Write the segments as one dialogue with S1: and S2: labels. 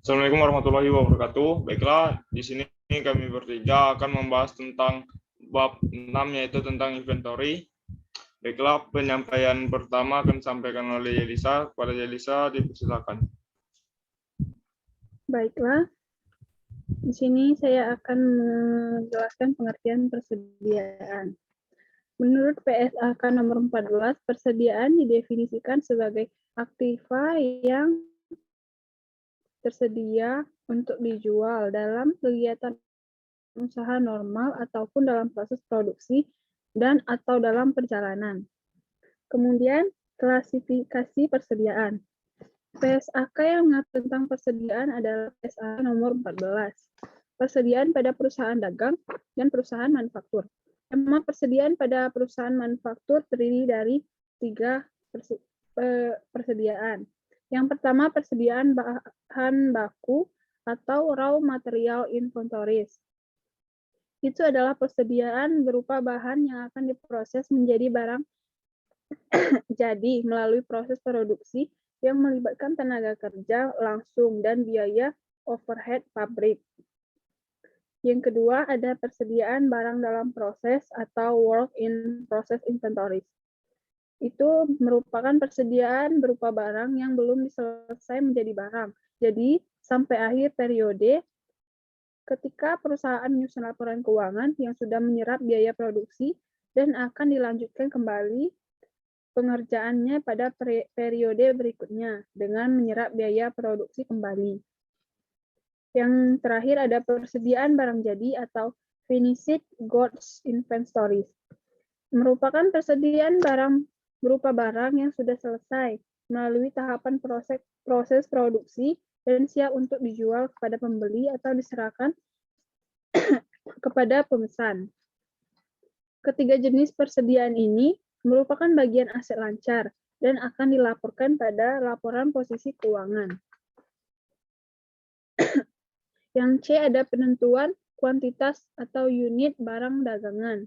S1: Assalamualaikum warahmatullahi wabarakatuh. Baiklah, di sini kami bertiga akan membahas tentang bab 6, yaitu tentang inventory. Baiklah, penyampaian pertama akan disampaikan oleh Yelisa. Kepada Yelisa, dipersilakan.
S2: Baiklah, di sini saya akan menjelaskan pengertian persediaan. Menurut PSAK nomor 14, persediaan didefinisikan sebagai aktiva yang tersedia untuk dijual dalam kegiatan usaha normal ataupun dalam proses produksi dan atau dalam perjalanan. Kemudian, klasifikasi persediaan. PSAK yang mengatur tentang persediaan adalah PSAK nomor 14. Persediaan pada perusahaan dagang dan perusahaan manufaktur. Skema persediaan pada perusahaan manufaktur terdiri dari 3 persediaan. Yang pertama, persediaan bahan baku atau raw material inventories. Itu adalah persediaan berupa bahan yang akan diproses menjadi barang jadi melalui proses produksi yang melibatkan tenaga kerja langsung dan biaya overhead pabrik. Yang kedua, ada persediaan barang dalam proses atau work in process inventories. Itu merupakan persediaan berupa barang yang belum selesai menjadi barang. Jadi, sampai akhir periode, ketika perusahaan menyusun laporan keuangan yang sudah menyerap biaya produksi dan akan dilanjutkan kembali pengerjaannya pada periode berikutnya dengan menyerap biaya produksi kembali. Yang terakhir ada persediaan barang jadi atau finished goods inventories. Merupakan persediaan barang berupa barang yang sudah selesai melalui tahapan proses produksi dan siap untuk dijual kepada pembeli atau diserahkan kepada pemesan. Ketiga jenis persediaan ini merupakan bagian aset lancar dan akan dilaporkan pada laporan posisi keuangan. Yang C ada penentuan kuantitas atau unit barang dagangan.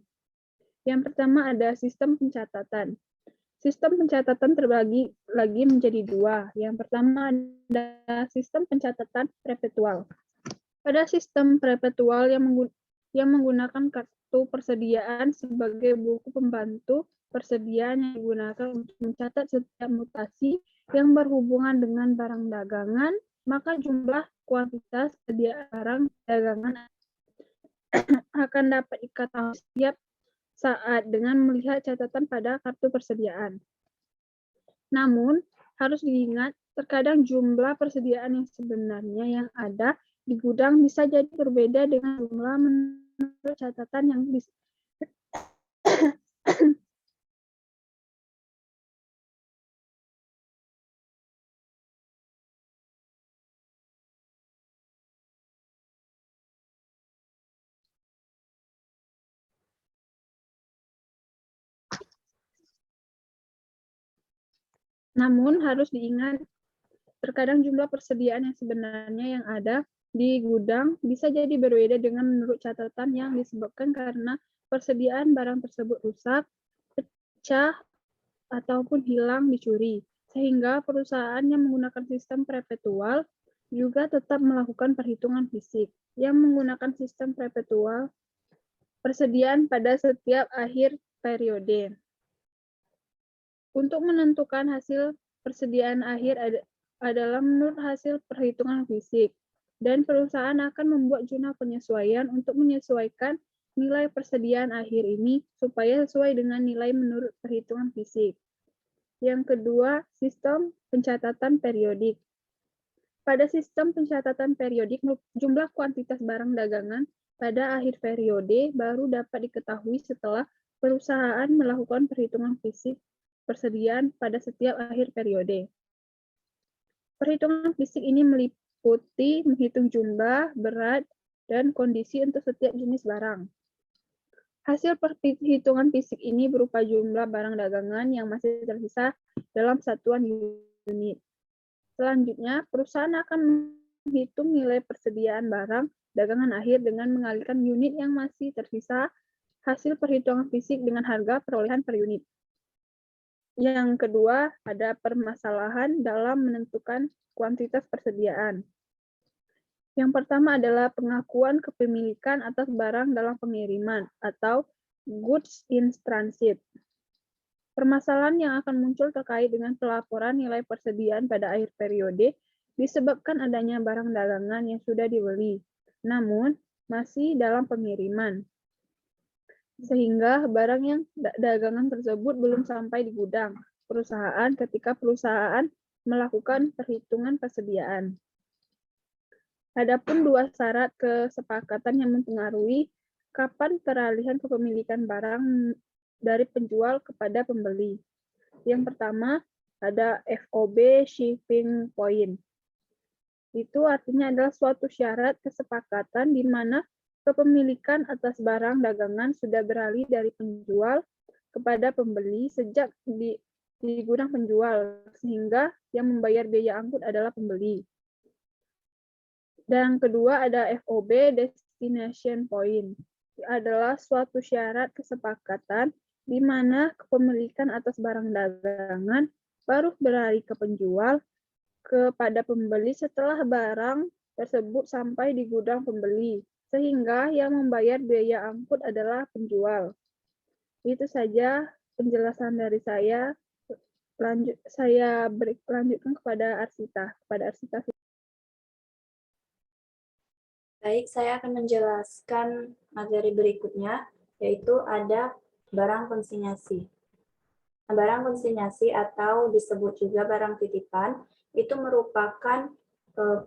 S2: Yang pertama ada sistem pencatatan. Sistem pencatatan terbagi lagi menjadi dua. Yang pertama ada sistem pencatatan perpetual. Pada sistem perpetual yang menggunakan kartu persediaan sebagai buku pembantu persediaan yang digunakan untuk mencatat setiap mutasi yang berhubungan dengan barang dagangan, maka jumlah kuantitas persediaan barang dagangan akan dapat diketahui setiap saat dengan melihat catatan pada kartu persediaan. Namun, harus diingat, terkadang jumlah persediaan yang sebenarnya yang ada di gudang bisa jadi berbeda dengan jumlah menurut catatan yang Namun, harus diingat, terkadang jumlah persediaan yang sebenarnya yang ada di gudang bisa jadi berbeda dengan menurut catatan yang disebabkan karena persediaan barang tersebut rusak, pecah, ataupun hilang dicuri. Sehingga perusahaan yang menggunakan sistem perpetual juga tetap melakukan perhitungan fisik. Yang menggunakan sistem perpetual, persediaan pada setiap akhir periode. Untuk menentukan hasil persediaan akhir adalah menurut hasil perhitungan fisik, dan perusahaan akan membuat jurnal penyesuaian untuk menyesuaikan nilai persediaan akhir ini supaya sesuai dengan nilai menurut perhitungan fisik. Yang kedua, sistem pencatatan periodik. Pada sistem pencatatan periodik, jumlah kuantitas barang dagangan pada akhir periode baru dapat diketahui setelah perusahaan melakukan perhitungan fisik persediaan pada setiap akhir periode. Perhitungan fisik ini meliputi menghitung jumlah, berat, dan kondisi untuk setiap jenis barang. Hasil perhitungan fisik ini berupa jumlah barang dagangan yang masih tersisa dalam satuan unit. Selanjutnya, perusahaan akan menghitung nilai persediaan barang dagangan akhir dengan mengalihkan unit yang masih tersisa hasil perhitungan fisik dengan harga perolehan per unit. Yang kedua, ada permasalahan dalam menentukan kuantitas persediaan. Yang pertama adalah pengakuan kepemilikan atas barang dalam pengiriman atau goods in transit. Permasalahan yang akan muncul terkait dengan pelaporan nilai persediaan pada akhir periode disebabkan adanya barang dagangan yang sudah dibeli, namun masih dalam pengiriman. Sehingga barang yang dagangan tersebut belum sampai di gudang perusahaan ketika perusahaan melakukan perhitungan persediaan. Adapun dua syarat kesepakatan yang mempengaruhi kapan peralihan kepemilikan barang dari penjual kepada pembeli. Yang pertama ada FOB shipping point. Itu artinya adalah suatu syarat kesepakatan di mana kepemilikan atas barang dagangan sudah beralih dari penjual kepada pembeli sejak di gudang penjual, sehingga yang membayar biaya angkut adalah pembeli. Dan kedua ada FOB destination point. Adalah suatu syarat kesepakatan di mana kepemilikan atas barang dagangan baru beralih ke penjual kepada pembeli setelah barang tersebut sampai di gudang pembeli, sehingga yang membayar biaya angkut adalah penjual. Itu saja penjelasan dari saya. Saya lanjutkan kepada Arsita.
S3: Baik, saya akan menjelaskan materi berikutnya, yaitu ada barang konsinyasi. Nah, barang konsinyasi atau disebut juga barang titipan, itu merupakan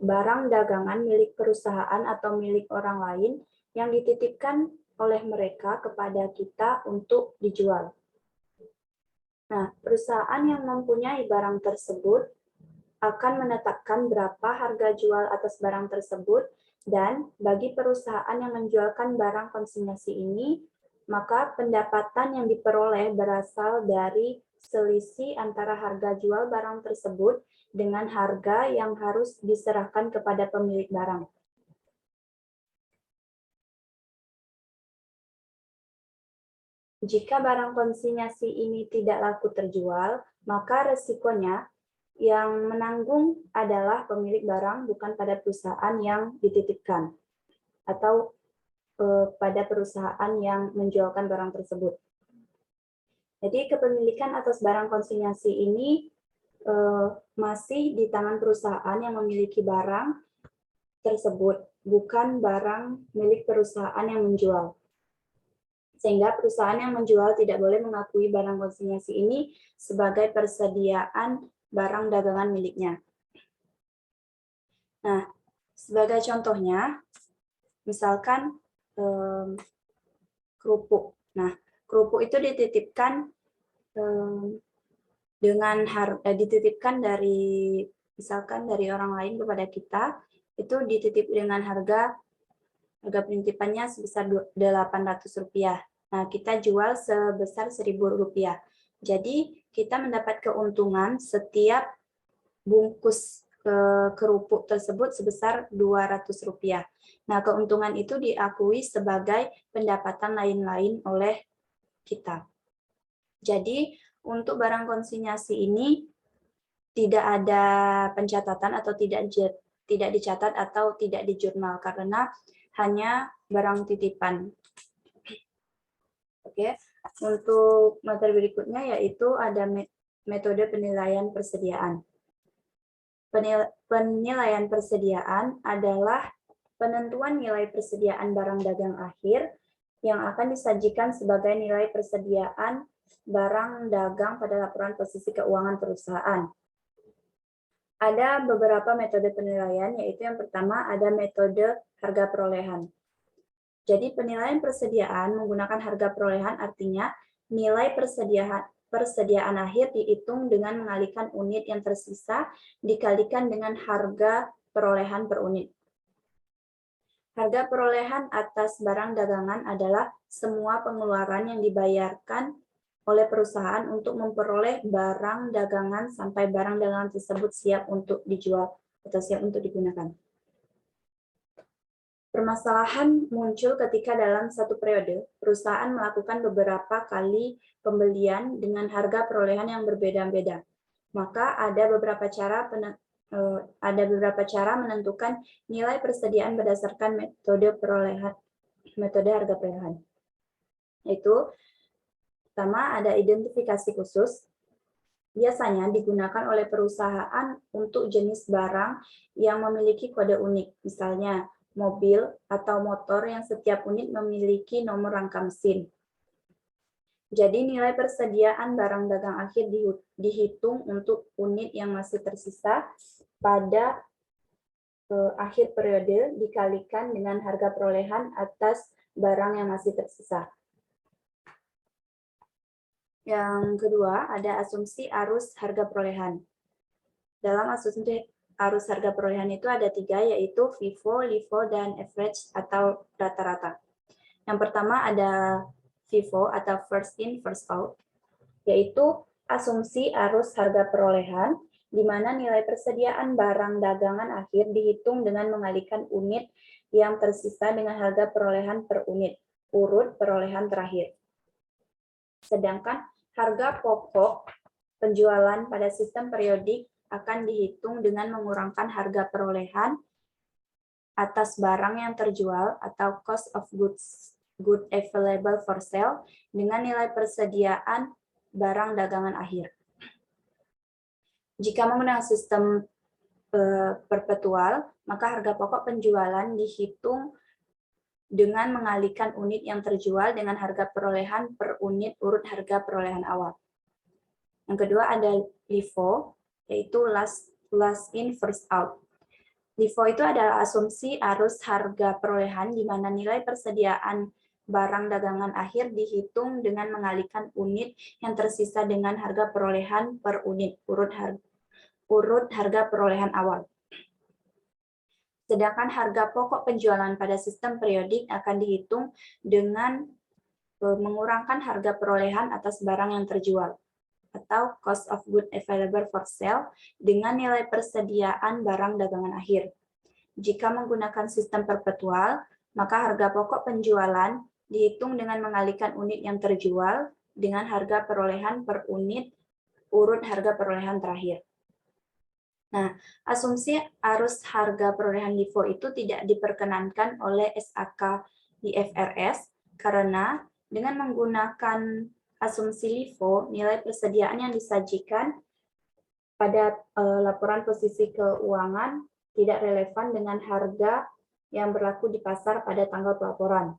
S3: barang dagangan milik perusahaan atau milik orang lain yang dititipkan oleh mereka kepada kita untuk dijual. Nah, perusahaan yang mempunyai barang tersebut akan menetapkan berapa harga jual atas barang tersebut, dan bagi perusahaan yang menjualkan barang konsinyasi ini, maka pendapatan yang diperoleh berasal dari selisih antara harga jual barang tersebut dengan harga yang harus diserahkan kepada pemilik barang. Jika barang konsinyasi ini tidak laku terjual, maka resikonya yang menanggung adalah pemilik barang, bukan pada perusahaan yang dititipkan atau pada perusahaan yang menjualkan barang tersebut. Jadi kepemilikan atas barang konsinyasi ini masih di tangan perusahaan yang memiliki barang tersebut, bukan barang milik perusahaan yang menjual. Sehingga perusahaan yang menjual tidak boleh mengakui barang konsinyasi ini sebagai persediaan barang dagangan miliknya. Nah, sebagai contohnya, misalkan kerupuk. Nah, kerupuk itu dititipkan dititipkan dari misalkan dari orang lain kepada kita, itu dititip dengan harga penitipannya sebesar Rp800. Nah, kita jual sebesar Rp1.000. Jadi, kita mendapat keuntungan setiap bungkus kerupuk tersebut sebesar Rp200. Nah, keuntungan itu diakui sebagai pendapatan lain-lain oleh kita. Jadi, untuk barang konsinyasi ini tidak ada pencatatan atau tidak dicatat atau tidak dijurnal karena hanya barang titipan. Oke, untuk materi berikutnya yaitu ada metode penilaian persediaan. Penilaian persediaan adalah penentuan nilai persediaan barang dagang akhir yang akan disajikan sebagai nilai persediaan barang dagang pada laporan posisi keuangan perusahaan. Ada beberapa metode penilaian, yaitu yang pertama ada metode harga perolehan. Jadi penilaian persediaan menggunakan harga perolehan artinya nilai persediaan akhir dihitung dengan mengalihkan unit yang tersisa dikalikan dengan harga perolehan per unit. Harga perolehan atas barang dagangan adalah semua pengeluaran yang dibayarkan oleh perusahaan untuk memperoleh barang dagangan sampai barang dagangan tersebut siap untuk dijual atau siap untuk digunakan. Permasalahan muncul ketika dalam satu periode, perusahaan melakukan beberapa kali pembelian dengan harga perolehan yang berbeda-beda. Maka ada beberapa cara ada beberapa cara menentukan nilai persediaan berdasarkan metode harga perolehan. Yaitu pertama ada identifikasi khusus. Biasanya digunakan oleh perusahaan untuk jenis barang yang memiliki kode unik, misalnya mobil atau motor yang setiap unit memiliki nomor rangka mesin. Jadi nilai persediaan barang dagang akhir dihitung untuk unit yang masih tersisa pada akhir periode dikalikan dengan harga perolehan atas barang yang masih tersisa. Yang kedua, ada asumsi arus harga perolehan. Dalam asumsi arus harga perolehan itu ada 3, yaitu FIFO, LIFO, dan average atau rata-rata. Yang pertama ada FIFO atau first in, first out, yaitu asumsi arus harga perolehan, di mana nilai persediaan barang dagangan akhir dihitung dengan mengalihkan unit yang tersisa dengan harga perolehan per unit, urut perolehan terakhir. Sedangkan harga pokok penjualan pada sistem periodik akan dihitung dengan mengurangkan harga perolehan atas barang yang terjual atau cost of goods available for sale dengan nilai persediaan barang dagangan akhir. Jika menggunakan sistem perpetual, maka harga pokok penjualan dihitung dengan mengalihkan unit yang terjual dengan harga perolehan per unit urut harga perolehan awal. Yang kedua ada LIFO, yaitu last in, first out. LIFO itu adalah asumsi arus harga perolehan di mana nilai persediaan barang dagangan akhir dihitung dengan mengalihkan unit yang tersisa dengan harga perolehan per unit urut harga perolehan awal. Sedangkan harga pokok penjualan pada sistem periodik akan dihitung dengan mengurangkan harga perolehan atas barang yang terjual atau cost of goods available for sale dengan nilai persediaan barang dagangan akhir. Jika menggunakan sistem perpetual, maka harga pokok penjualan dihitung dengan mengalihkan unit yang terjual dengan harga perolehan per unit urut harga perolehan terakhir. Nah, asumsi arus harga perolehan LIFO itu tidak diperkenankan oleh SAK di FRS karena dengan menggunakan asumsi LIFO, nilai persediaan yang disajikan pada laporan posisi keuangan tidak relevan dengan harga yang berlaku di pasar pada tanggal pelaporan.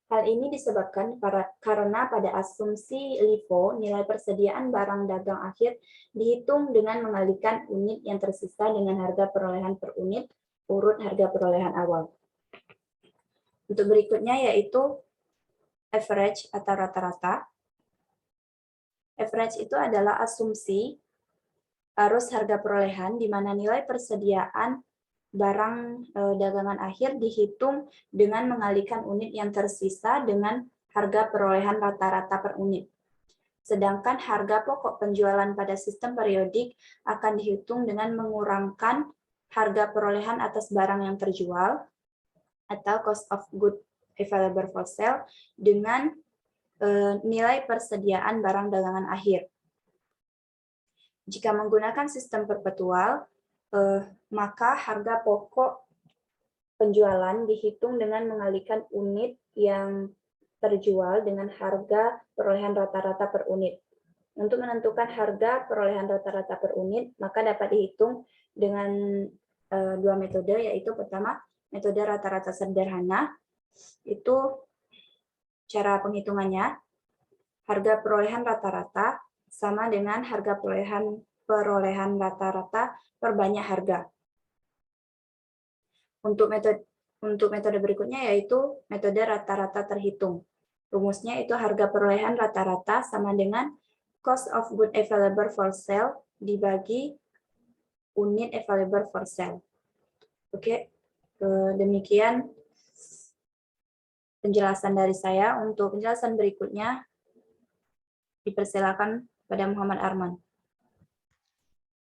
S3: Hal ini disebabkan karena pada asumsi LIFO, nilai persediaan barang dagang akhir dihitung dengan mengalihkan unit yang tersisa dengan harga perolehan per unit urut harga perolehan awal. Untuk berikutnya yaitu average atau rata-rata. Average itu adalah asumsi arus harga perolehan di mana nilai persediaan barang dagangan akhir dihitung dengan mengalihkan unit yang tersisa dengan harga perolehan rata-rata per unit. Sedangkan harga pokok penjualan pada sistem periodik akan dihitung dengan mengurangkan harga perolehan atas barang yang terjual atau cost of goods available for sale dengan nilai persediaan barang dagangan akhir. Jika menggunakan sistem perpetual, maka harga pokok penjualan dihitung dengan mengalihkan unit yang terjual dengan harga perolehan rata-rata per unit. Untuk menentukan harga perolehan rata-rata per unit, maka dapat dihitung dengan 2 metode, yaitu pertama, metode rata-rata sederhana, itu cara penghitungannya, harga perolehan rata-rata sama dengan harga perolehan rata-rata per banyak harga. Untuk metode berikutnya yaitu metode rata-rata terhitung. Rumusnya itu harga perolehan rata-rata sama dengan cost of goods available for sale dibagi unit available for sale. Oke, demikian penjelasan dari saya. Untuk penjelasan berikutnya dipersilakan pada Muhammad Arman.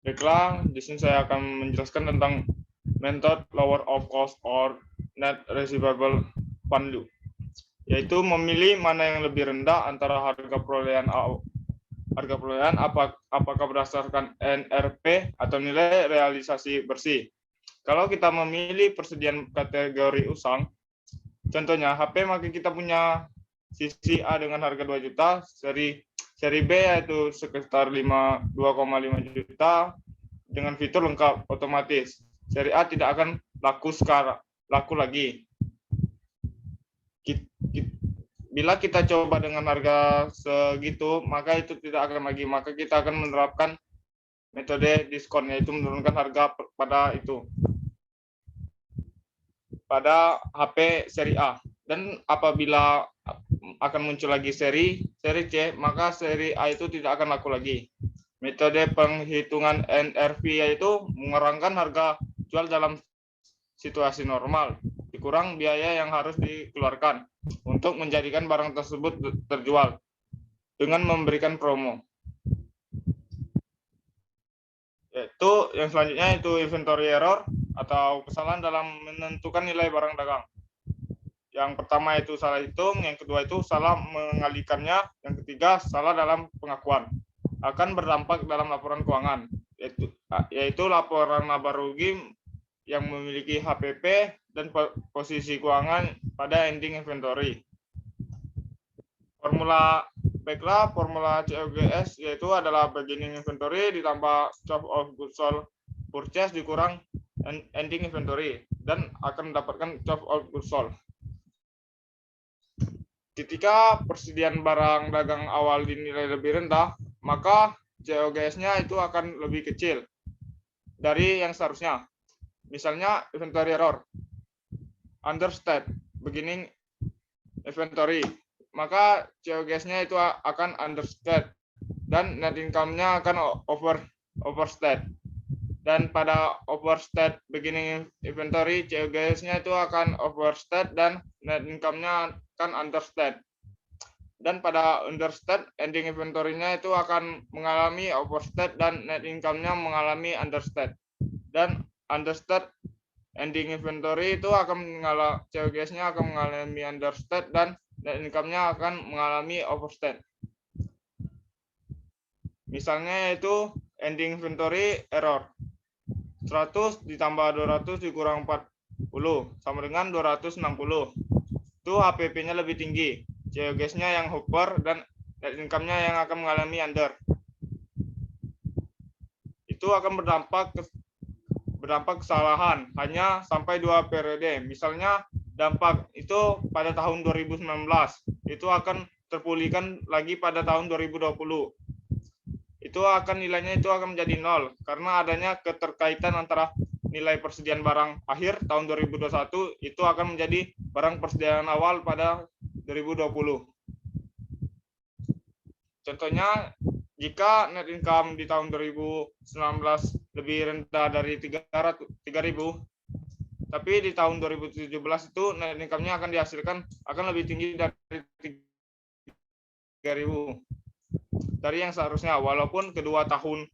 S1: Baiklah, di sini saya akan menjelaskan tentang method lower of cost or net receivable value, yaitu memilih mana yang lebih rendah antara harga perolehan harga perolehan apakah berdasarkan NRP atau nilai realisasi bersih. Kalau kita memilih persediaan kategori usang, contohnya HP, maka kita punya sisi A dengan harga 2 juta, seri B yaitu sekitar 2,5 juta dengan fitur lengkap otomatis. Seri A tidak akan laku lagi. Bila kita coba dengan harga segitu, maka itu tidak akan lagi. Maka kita akan menerapkan metode diskon, yaitu menurunkan harga pada HP seri A. Dan apabila akan muncul lagi seri C, maka seri A itu tidak akan laku lagi. Metode penghitungan NRV yaitu mengurangkan harga jual dalam situasi normal, dikurang biaya yang harus dikeluarkan untuk menjadikan barang tersebut terjual dengan memberikan promo. Yaitu yang selanjutnya itu inventory error atau kesalahan dalam menentukan nilai barang dagang. Yang pertama itu salah hitung, yang kedua itu salah mengalihkannya, yang ketiga salah dalam pengakuan. Akan berdampak dalam laporan keuangan, yaitu laporan laba rugi yang memiliki HPP dan posisi keuangan pada ending inventory. Baiklah, formula COGS yaitu adalah beginning inventory ditambah cost of goods sold purchase dikurang ending inventory dan akan mendapatkan cost of goods sold. Ketika persediaan barang dagang awal dinilai lebih rendah, maka COGS-nya itu akan lebih kecil dari yang seharusnya. Misalnya inventory error, understate, beginning inventory, maka COGS-nya itu akan understate dan net income-nya akan overstate. Dan pada overstate beginning inventory, COGS-nya itu akan overstate dan net income-nya akan understate. Dan pada understate, ending inventory-nya itu akan mengalami overstate dan net income-nya mengalami understate. Dan understate ending inventory itu akan COGS-nya akan mengalami understate dan net income-nya akan mengalami overstate. Misalnya yaitu ending inventory error. 100 ditambah 200 dikurang 40 sama dengan 260. Itu HPP-nya lebih tinggi. COGS-nya yang over dan net income-nya yang akan mengalami under. Itu akan berdampak kesalahan hanya sampai 2 periode. Misalnya dampak itu pada tahun 2019, itu akan terpulihkan lagi pada tahun 2020. Itu akan nilainya itu akan menjadi 0 karena adanya keterkaitan antara nilai persediaan barang akhir tahun 2021 itu akan menjadi barang persediaan awal pada 2020. Contohnya, jika net income di tahun 2019 lebih rendah dari 3.000, tapi di tahun 2017 itu net income-nya akan dihasilkan akan lebih tinggi dari 3.000 dari yang seharusnya, walaupun kedua tahun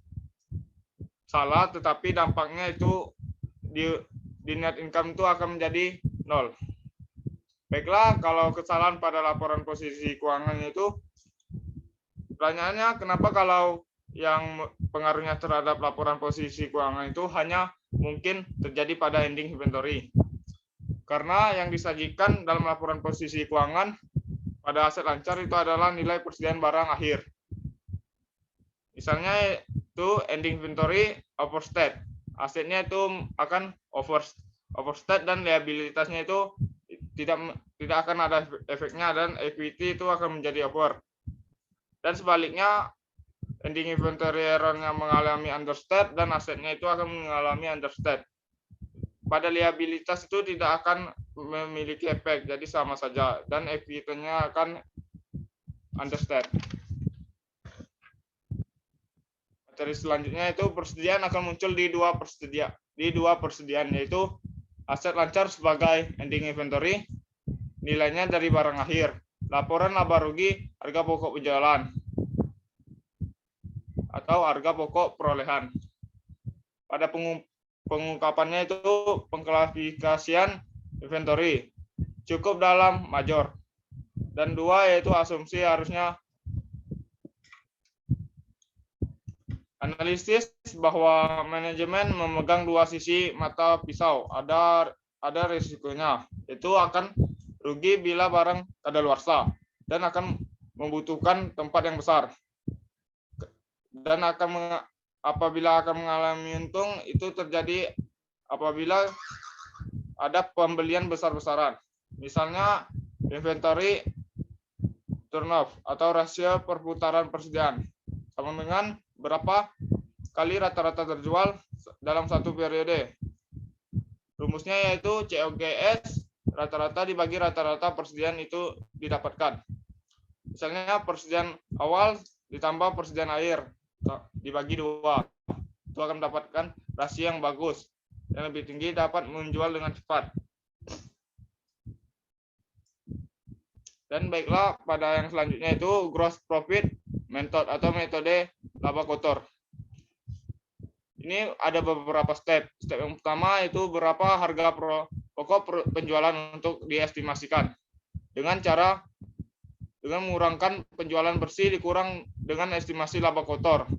S1: salah, tetapi dampaknya itu di net income itu akan menjadi 0. Baiklah, kalau kesalahan pada laporan posisi keuangannya itu, pertanyaannya kenapa kalau yang pengaruhnya terhadap laporan posisi keuangan itu hanya mungkin terjadi pada ending inventory? Karena yang disajikan dalam laporan posisi keuangan pada aset lancar itu adalah nilai persediaan barang akhir. Misalnya itu ending inventory overstate, asetnya itu akan overstate dan liabilitasnya itu tidak akan ada efeknya dan equity itu akan menjadi over. Dan sebaliknya ending inventory error-nya mengalami understate dan asetnya itu akan mengalami understate. Pada liabilitas itu tidak akan memiliki efek, jadi sama saja dan equity-nya akan understate. Materi selanjutnya itu persediaan akan muncul di dua persediaan, yaitu aset lancar sebagai ending inventory, nilainya dari barang akhir, laporan laba rugi, harga pokok penjualan atau harga pokok perolehan. Pada pengungkapannya itu pengklasifikasian inventory cukup dalam major, dan 2 yaitu asumsi harusnya Analisis bahwa manajemen memegang dua sisi mata pisau, ada risikonya. Itu akan rugi bila barang kadaluarsa dan akan membutuhkan tempat yang besar. Dan apabila akan mengalami untung itu terjadi apabila ada pembelian besar-besaran. Misalnya inventory turnover atau rasio perputaran persediaan sama dengan berapa kali rata-rata terjual dalam satu periode. Rumusnya yaitu COGS rata-rata dibagi rata-rata persediaan itu didapatkan. Misalnya persediaan awal ditambah persediaan akhir dibagi 2. Itu akan mendapatkan rasio yang bagus. Yang lebih tinggi dapat menjual dengan cepat. Dan baiklah, pada yang selanjutnya itu gross profit method atau metode laba kotor. Ini ada beberapa step. Step yang pertama itu berapa harga pokok penjualan untuk diestimasikan. Dengan mengurangkan penjualan bersih dikurang dengan estimasi laba kotor.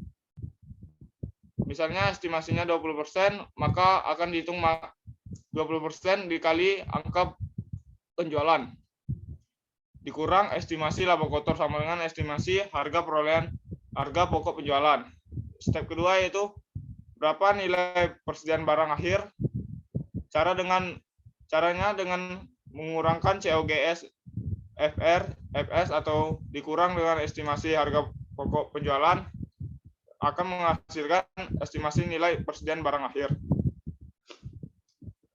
S1: Misalnya estimasinya 20%, maka akan dihitung 20% dikali angka penjualan. Dikurang estimasi laba kotor sama dengan estimasi harga pokok penjualan. Step kedua yaitu berapa nilai persediaan barang akhir. Caranya dengan mengurangkan COGS FS atau dikurang dengan estimasi harga pokok penjualan akan menghasilkan estimasi nilai persediaan barang akhir.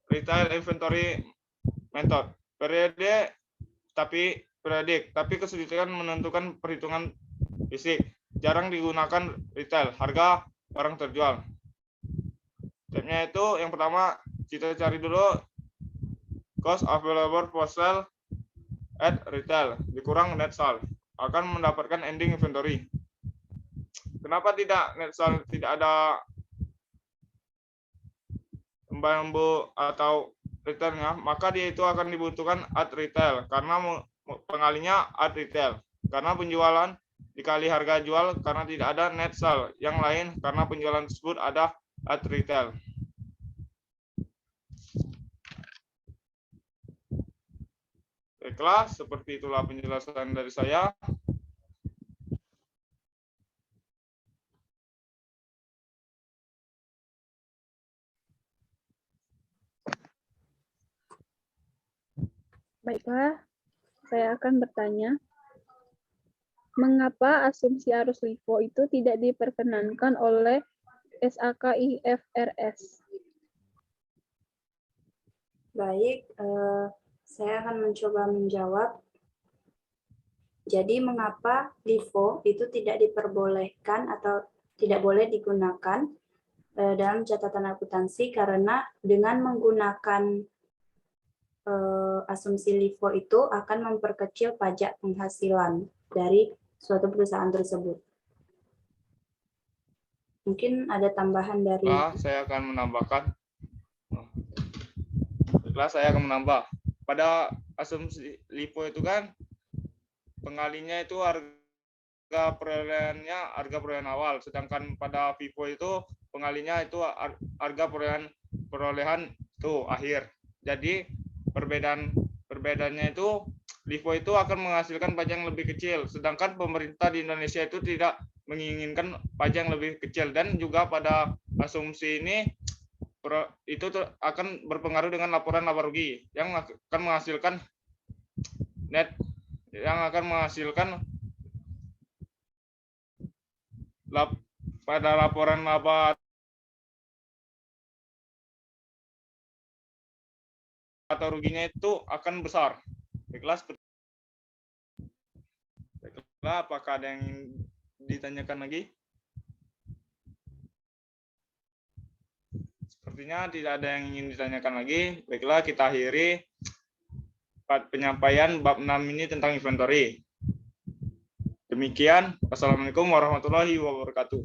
S1: Retail inventory method. Periodik, tapi kesulitan menentukan perhitungan fisik. Jarang digunakan retail, harga barang terjual. Stepnya itu yang pertama, kita cari dulu cost available for sale at retail, dikurang net sale, akan mendapatkan ending inventory. Kenapa tidak net sale, tidak ada bambu atau retailnya? Maka dia itu akan dibutuhkan at retail, karena pengalinya at retail, karena penjualan dikali harga jual karena tidak ada net sale. Yang lain karena penjualan tersebut ada at retail. Baiklah, seperti itulah penjelasan dari saya.
S2: Baiklah, saya akan bertanya, mengapa asumsi arus LIFO itu tidak diperkenankan oleh SAK-IFRS?
S3: Baik, saya akan mencoba menjawab. Jadi mengapa LIFO itu tidak diperbolehkan atau tidak boleh digunakan dalam catatan akuntansi? Karena dengan menggunakan asumsi LIFO itu akan memperkecil pajak penghasilan dari suatu perusahaan tersebut. Mungkin ada tambahan dari...
S1: Saya akan menambahkan. Saya akan menambah. Pada asumsi LIFO itu kan pengalinya itu harga perolehan awal, sedangkan pada FIFO itu pengalinya itu harga perolehan itu akhir. Jadi perbedaannya itu LIFO itu akan menghasilkan pajak yang lebih kecil, sedangkan pemerintah di Indonesia itu tidak menginginkan pajak yang lebih kecil. Dan juga pada asumsi ini itu akan berpengaruh dengan laporan laba rugi yang akan menghasilkan pada laporan laba atau ruginya itu akan besar. Baiklah, apakah ada yang ditanyakan lagi? Sepertinya tidak ada yang ingin ditanyakan lagi. Baiklah, kita akhiri penyampaian bab 6 ini tentang inventory. Demikian, wassalamualaikum warahmatullahi wabarakatuh.